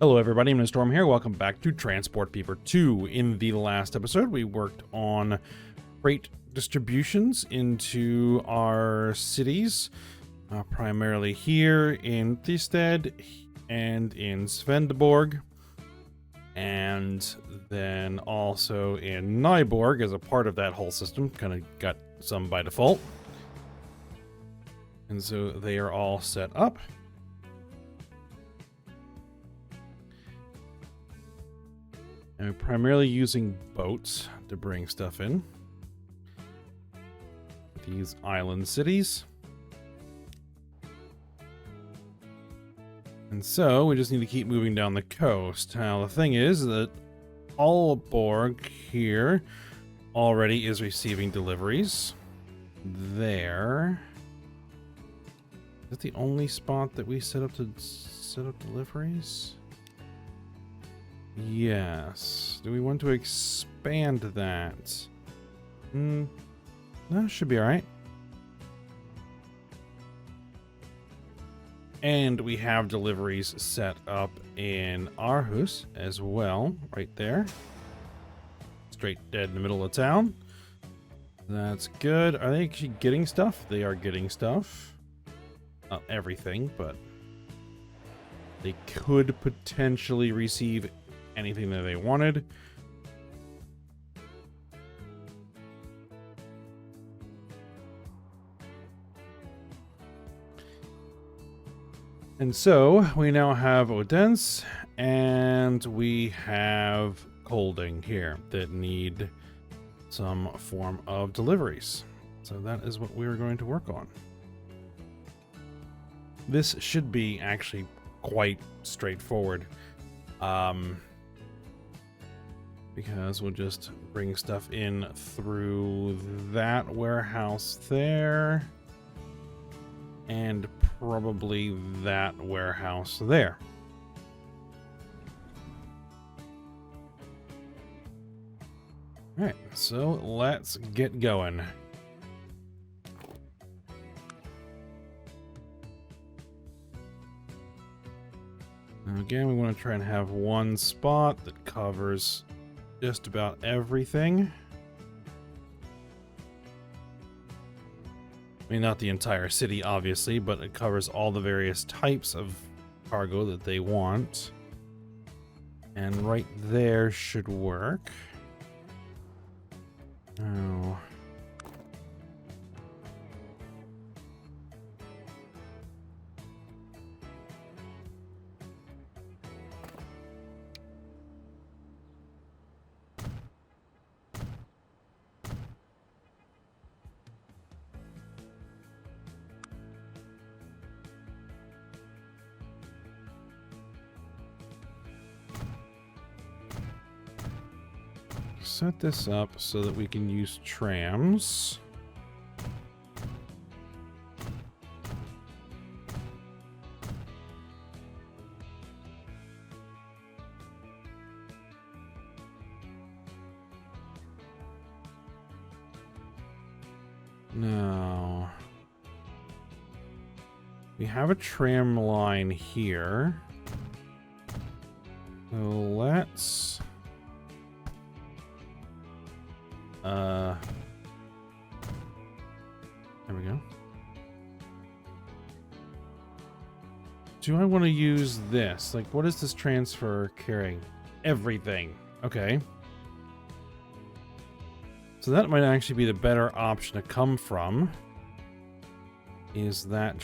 Hello everybody, I'm Storm here. Welcome back to Transport Beaver 2. In the last episode, we worked on freight distributions into our cities, primarily here in Thisted and in Svendeborg, and then also in Nyborg as a part of that whole system. Kind of got some by default. And so they are all set up. And we're primarily using boats to bring stuff in. These island cities. And so we just need to keep moving down the coast. Now the thing is that Aalborg here already is receiving deliveries. There. Is that the only spot that we set up deliveries? Yes. Do we want to expand that? No, should be alright. And we have deliveries set up in Aarhus as well, right there. Straight dead in the middle of town. That's good. Are they actually getting stuff? They are getting stuff. Not everything, but they could potentially receive anything that they wanted. And so we now have Odense and we have Kolding here that need some form of deliveries. So that is what we're going to work on. This should be actually quite straightforward. Because we'll just bring stuff in through that warehouse there. And probably that warehouse there. Alright, so let's get going. Again, we want to try and have one spot that covers just about everything. I mean, not the entire city, obviously, but it covers all the various types of cargo that they want. And right there should work. Oh. Set this up so that we can use trams. Now, we have a tram line here. So let's there we go. Do I want to use this? Like, what is this transfer carrying? Everything. Okay. So that might actually be the better option to come from. Is that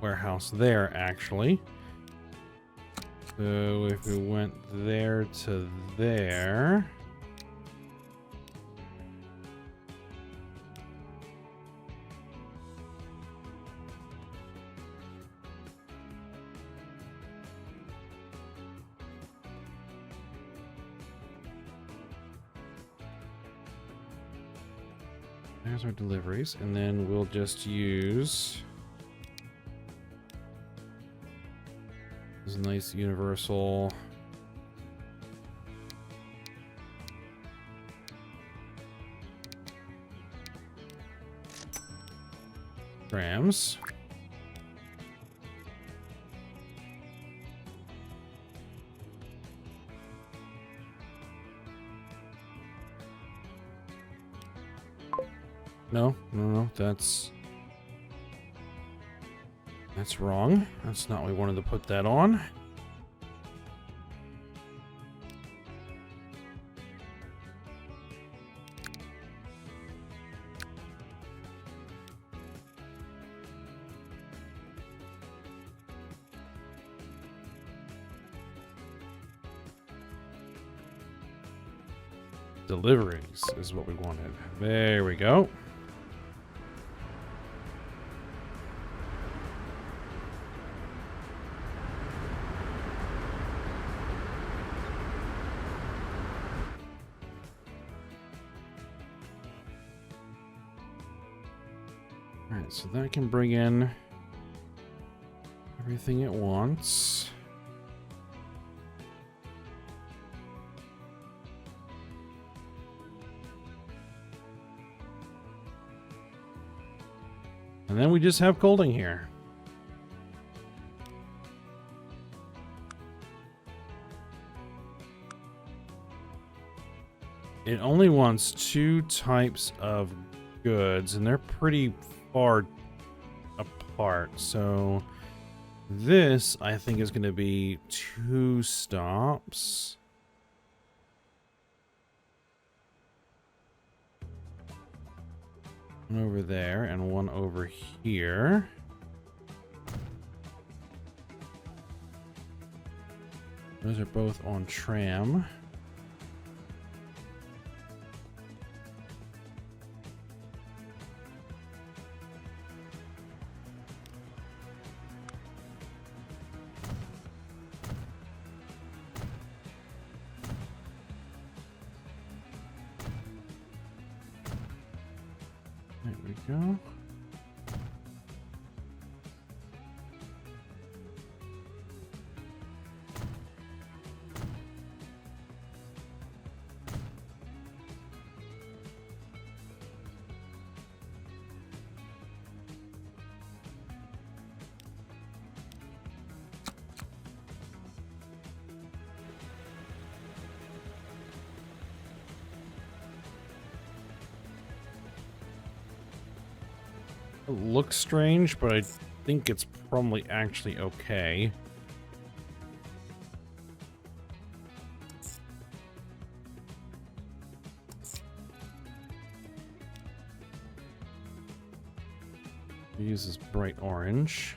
warehouse there, actually. So if we went there to there. There's our deliveries, and then we'll just use this nice universal trams. No, no, no, that's wrong. That's not what we wanted to put that on. Deliveries is what we wanted. There we go. Alright, so that can bring in everything it wants. And then we just have Colding here. It only wants 2 types of goods, and they're pretty far apart. So this, I think, is going to be 2 stops. One over there and one over here. Those are both on tram. There we go. It looks strange, but I think it's probably actually okay. Use this bright orange.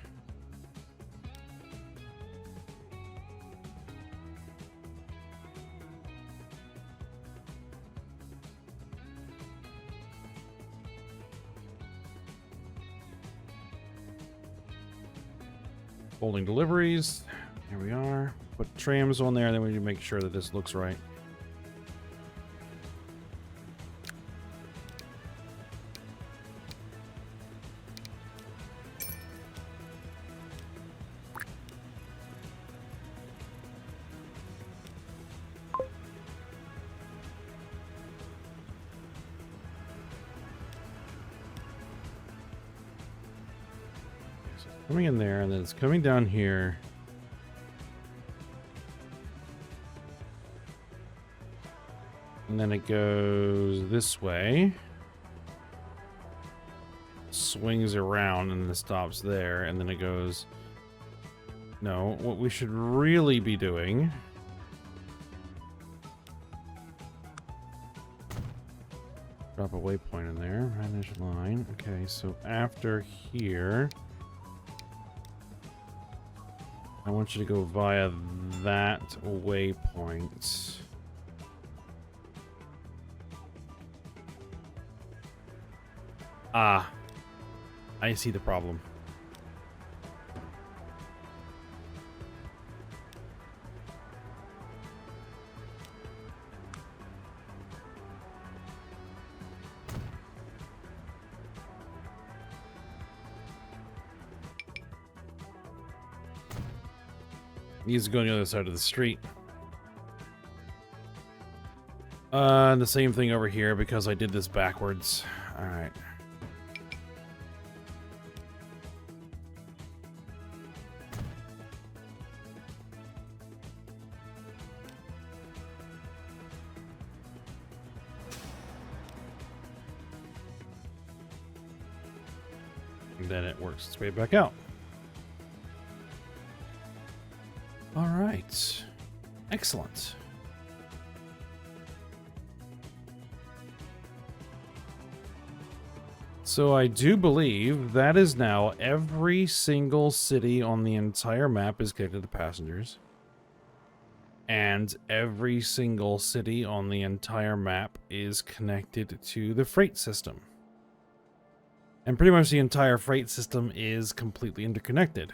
Holding deliveries. Here we are. Put trams on there, and then we need to make sure that this looks right. Coming in there, and then it's coming down here. And then it goes this way. Swings around and then stops there. And then it goes... No, what we should really be doing... Drop a waypoint in there. Manage line. Okay, so after here... I want you to go via that waypoint. Ah, I see the problem. He's going to the other side of the street. The same thing over here because I did this backwards. All right. And then it works its way back out. All right. Excellent. So I do believe that is now every single city on the entire map is connected to passengers. And every single city on the entire map is connected to the freight system. And pretty much the entire freight system is completely interconnected.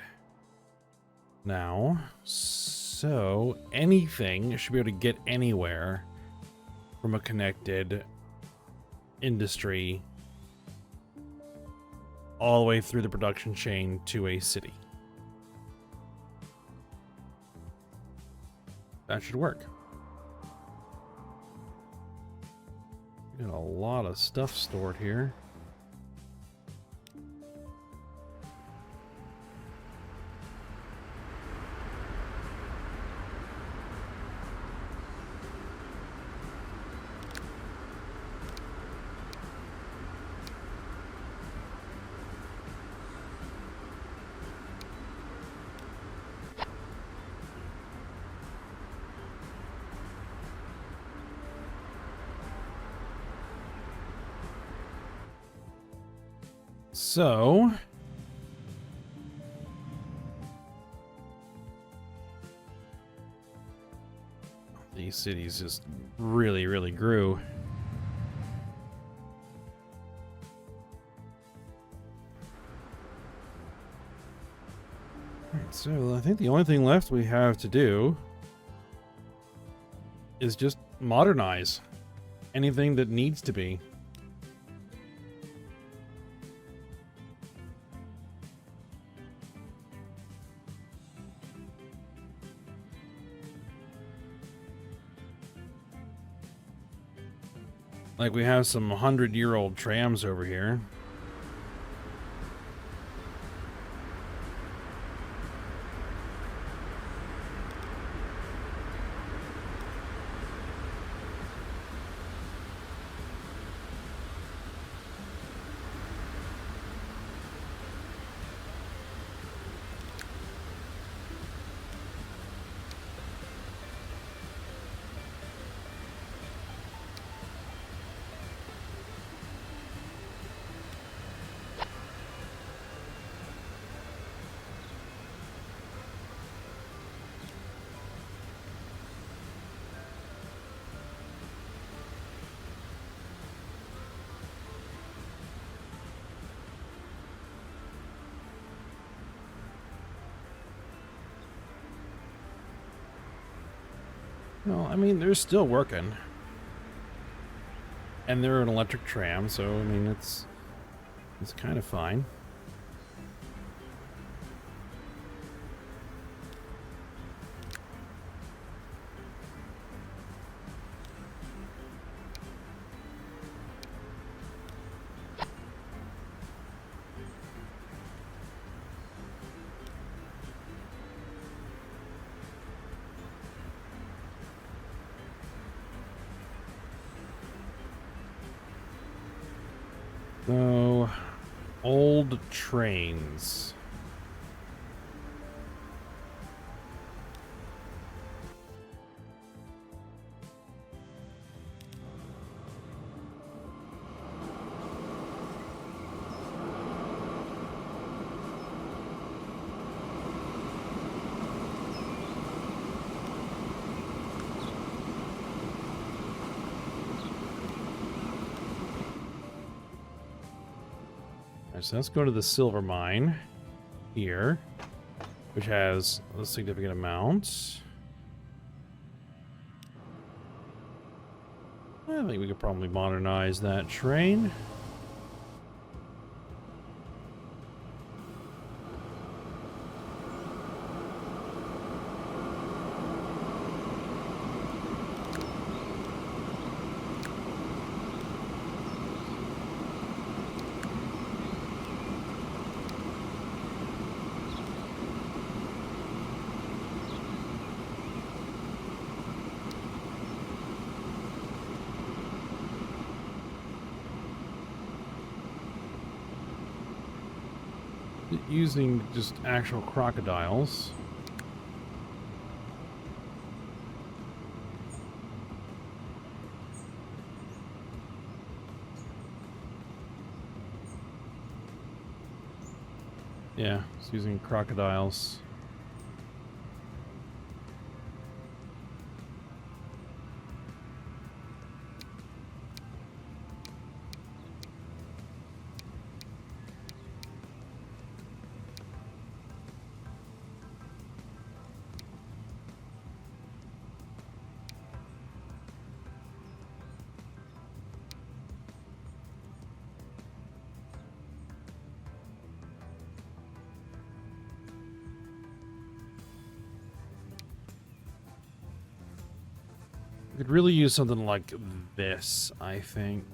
Now, so anything should be able to get anywhere from a connected industry all the way through the production chain to a city. That should work. We got a lot of stuff stored here. So, these cities just really grew. Alright, so I think the only thing left we have to do is just modernize anything that needs to be. Like, we have some 100-year-old trams over here. Well, I mean, they're still working. And they're an electric tram, so, I mean, it's kind of fine. So, old trains. So let's go to the silver mine here, which has a significant amount. I think we could probably modernize that train. using just actual crocodiles. Yeah, it's using crocodiles. We could really use something like this, I think.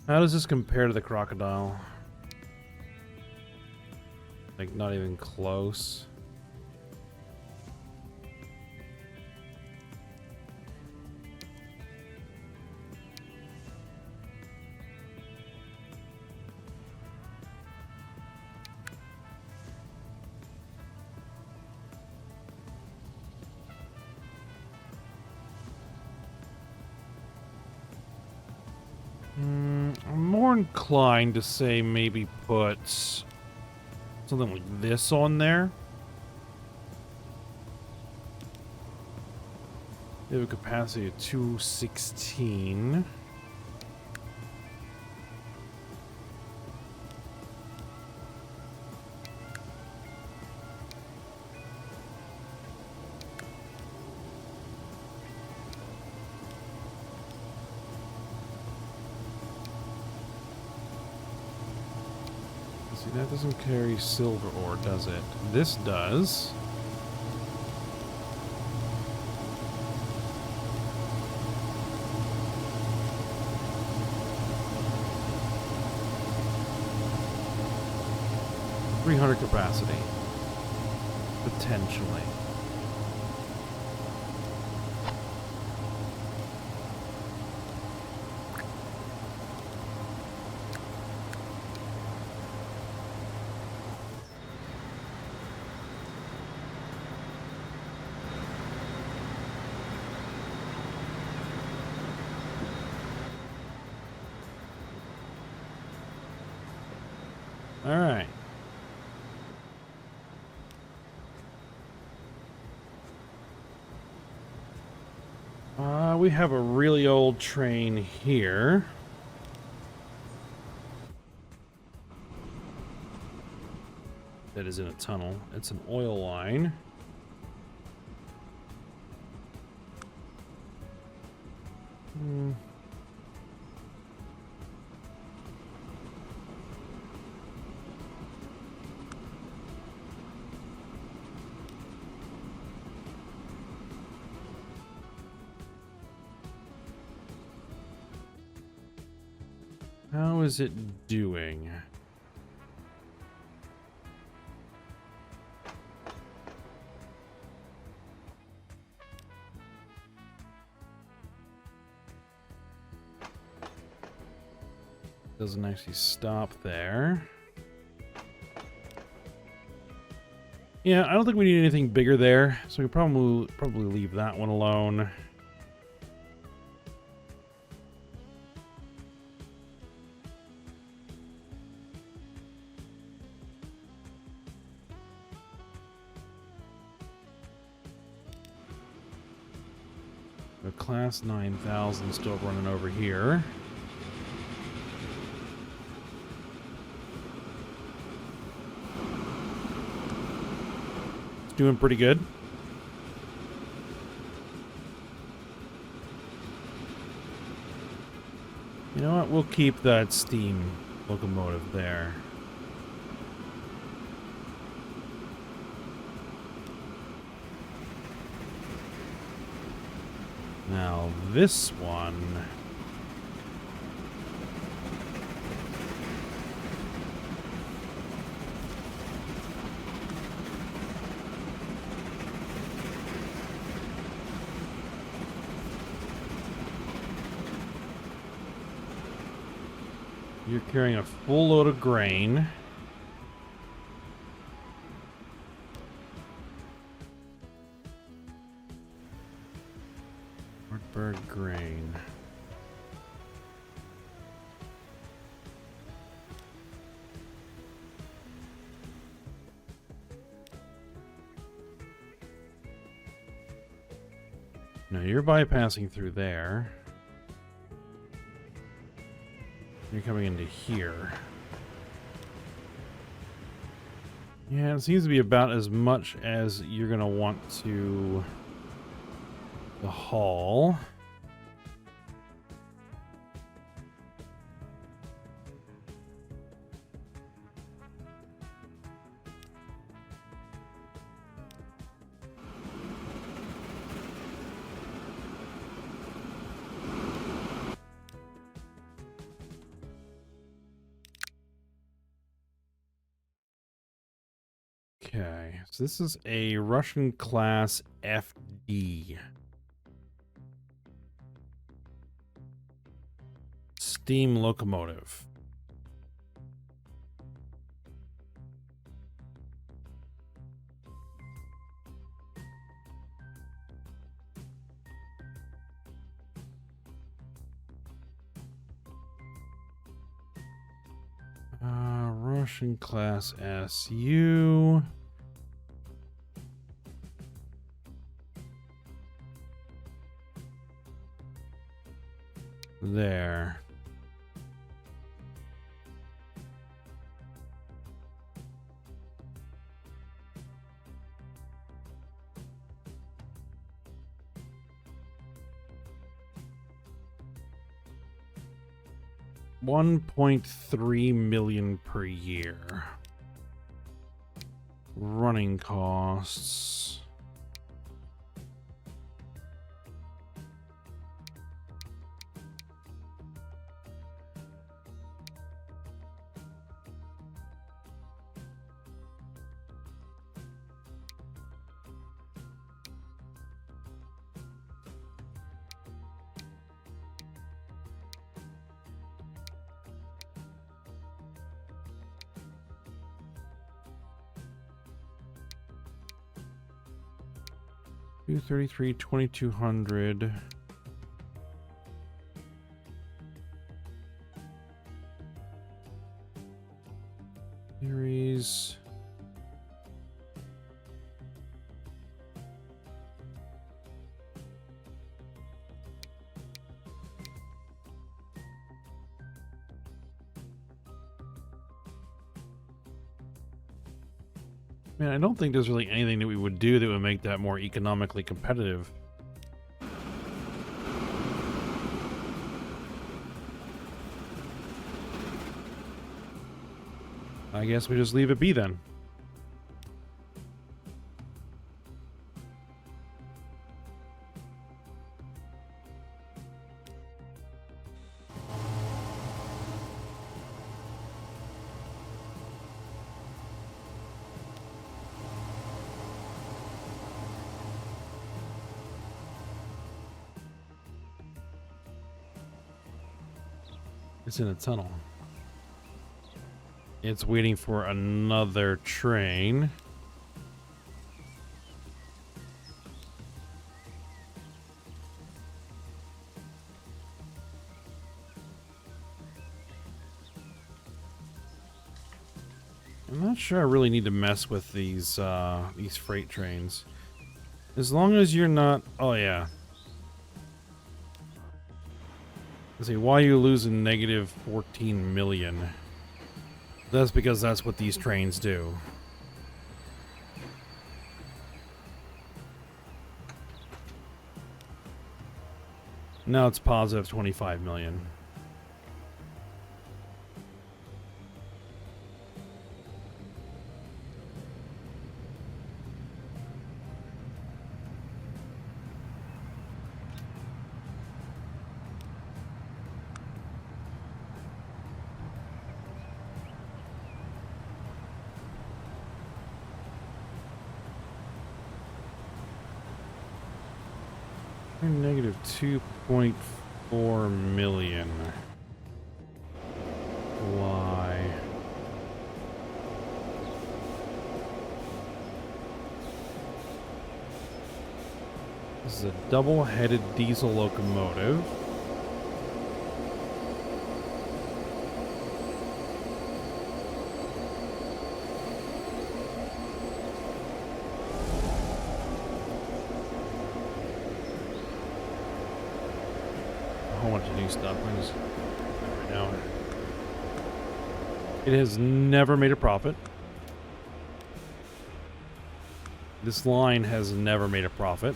How does this compare to the crocodile? Like, not even close. I'm more inclined to say maybe put something like this on there. They have a capacity of 216. See, that doesn't carry silver ore, does it? This does. .300 capacity. Potentially. All right. We have a really old train here. That is in a tunnel. It's an oil line. How is it doing? Doesn't actually stop there. Yeah, I don't think we need anything bigger there, so we probably leave that one alone. The Class 9000 still running over here. It's doing pretty good. You know what? We'll keep that steam locomotive there. Now, this one... You're carrying a full load of grain. Wartburg grain. No, you're bypassing through there. You're coming into here. Yeah, it seems to be about as much as you're going to want to the haul. Okay, so this is a Russian class FD. Steam locomotive. Russian class SU. There. $1.3 million per year. Running costs. $233, $2,200. Series. Man, I don't think there's really anything that we would do that would make that more economically competitive. I guess we just leave it be then. It's in a tunnel. It's waiting for another train. I'm not sure I really need to mess with these freight trains. As long as you're not... Oh, yeah. Let's see, why are you losing negative 14 million? That's because that's what these trains do. Now it's positive 25 million. Negative 2.4 million. Why? This is a double-headed diesel locomotive. A whole bunch of new stuff. I just right now. It has never made a profit. This line has never made a profit.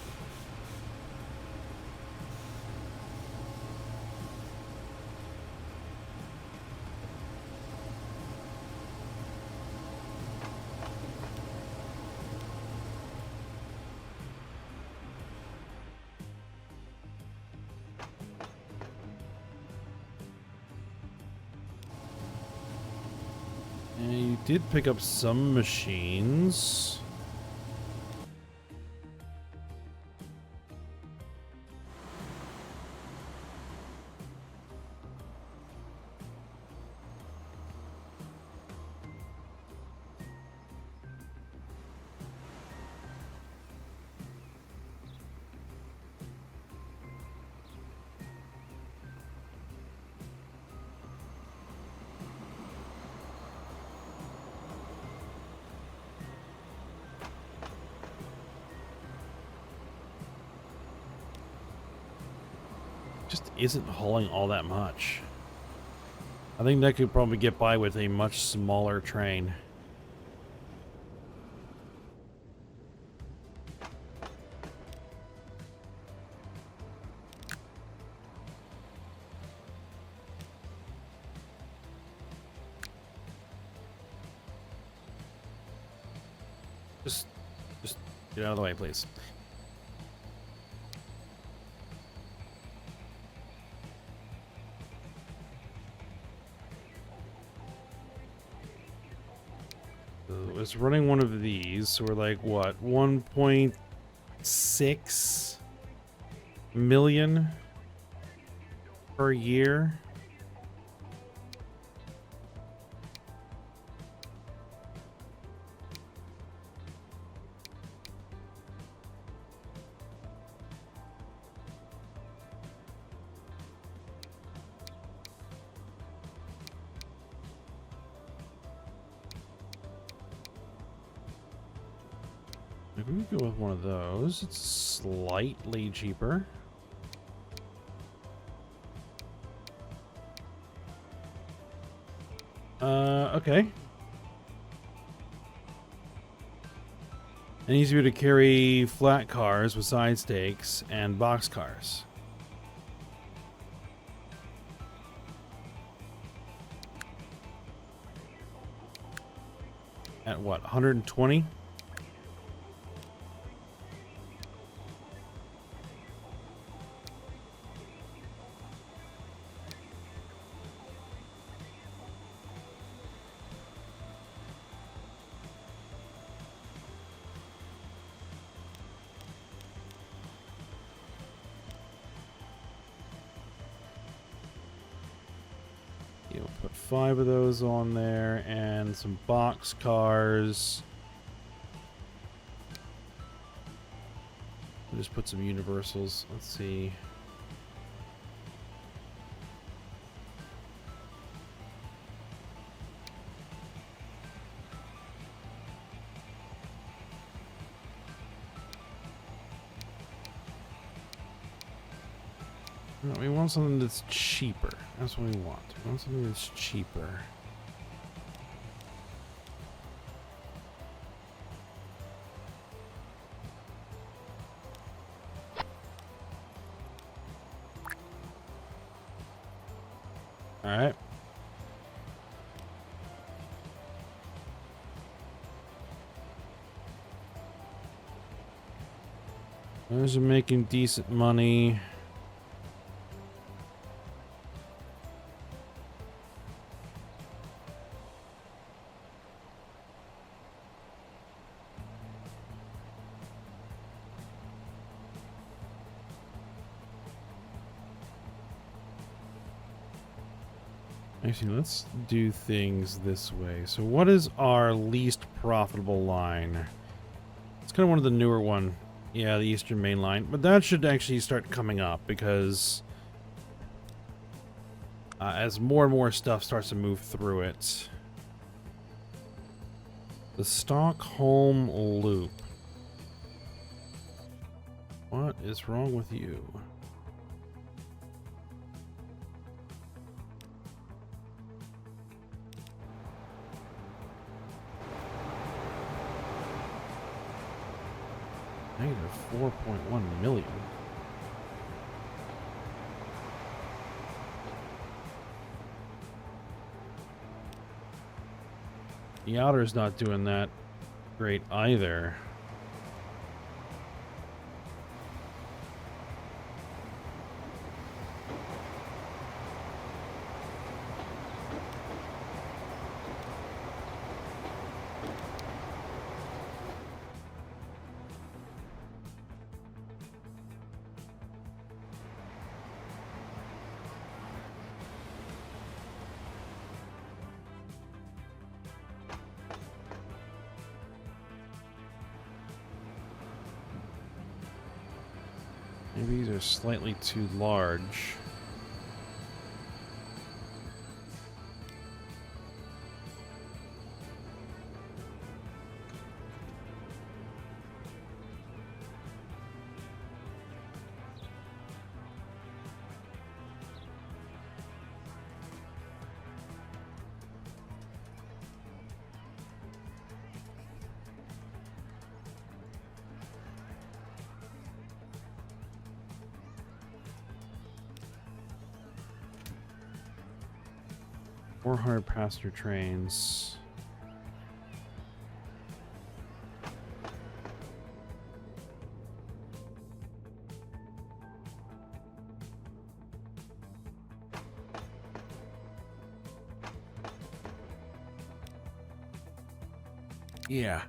And you did pick up some machines. Just isn't hauling all that much. I think that could probably get by with a much smaller train. Just get out of the way, please. It's running one of these, so we're like, what, 1.6 million per year? Maybe we go with one of those. It's slightly cheaper. Okay. It needs to be able to carry flat cars with side stakes and box cars. At what, 120? You'll put 5 of those on there and some box cars. We'll just put some universals. Let's see. No, we want something that's cheaper. That's what we want. We want something that's cheaper. All right. Those are making decent money. Actually, let's do things this way. So what is our least profitable line? It's kind of one of the newer one. Yeah, the Eastern Main Line. But that should actually start coming up because as more and more stuff starts to move through it. The Stockholm Loop. What is wrong with you? Negative 4.1 million. The outer's not doing that great either. Maybe these are slightly too large. .400 passenger trains. Yeah.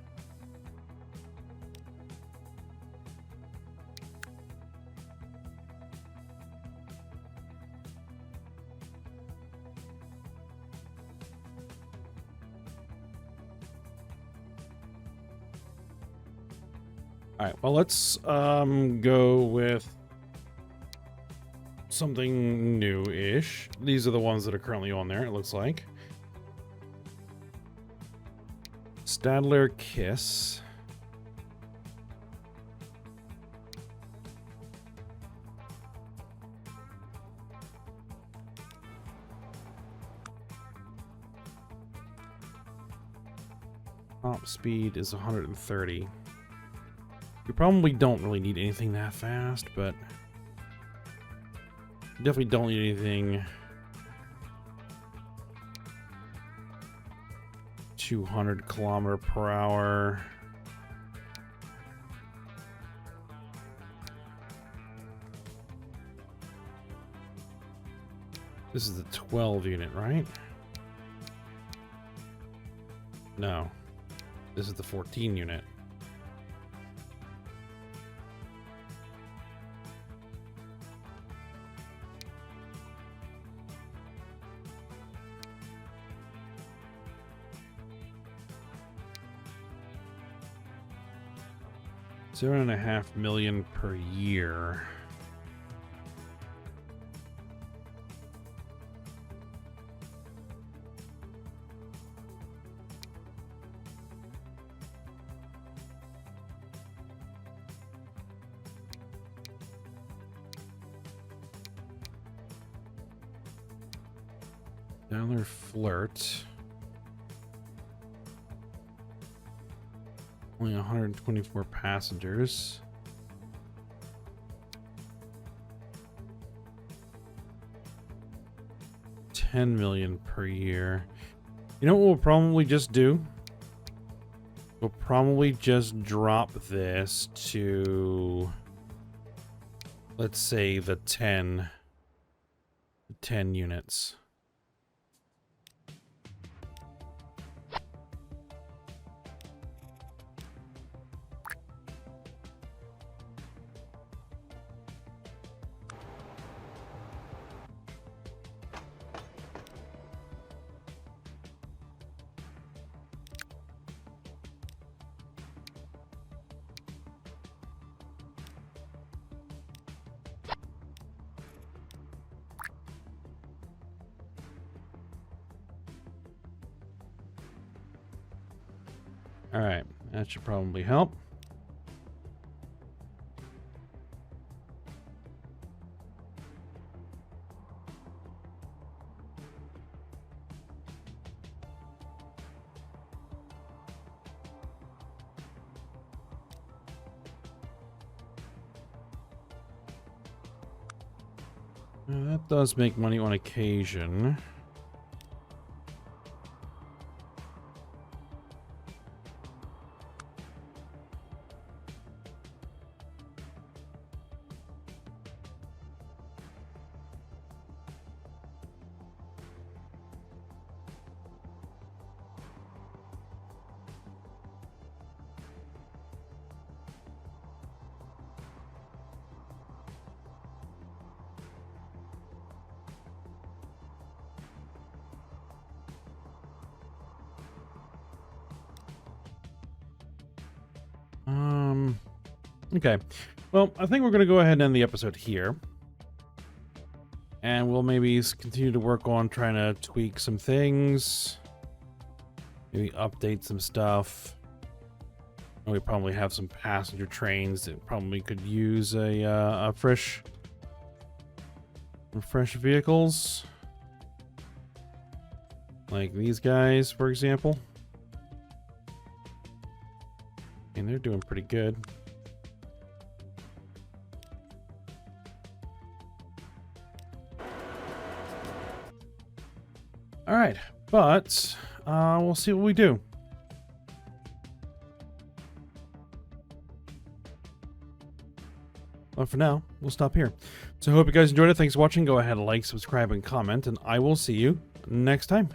All right, well, let's go with something new-ish. These are the ones that are currently on there, it looks like. Stadler Kiss. Top speed is 130. We probably don't really need anything that fast, but definitely don't need anything 200 kilometer per hour. This is the 12 unit, right? No. This is the 14 unit. $7.5 million per year. Dollar Flirt. Only 124 passengers. $10 million per year. You know what we'll probably just do? We'll probably just drop this to, let's say, the 10 units. Alright, that should probably help. That does make money on occasion. Okay. Well, I think we're going to go ahead and end the episode here. And we'll maybe continue to work on trying to tweak some things. Maybe update some stuff. And we probably have some passenger trains that probably could use a fresh vehicles. Like these guys, for example. And they're doing pretty good. All right, but we'll see what we do. But for now, we'll stop here. So I hope you guys enjoyed it. Thanks for watching. Go ahead and like, subscribe, and comment, and I will see you next time.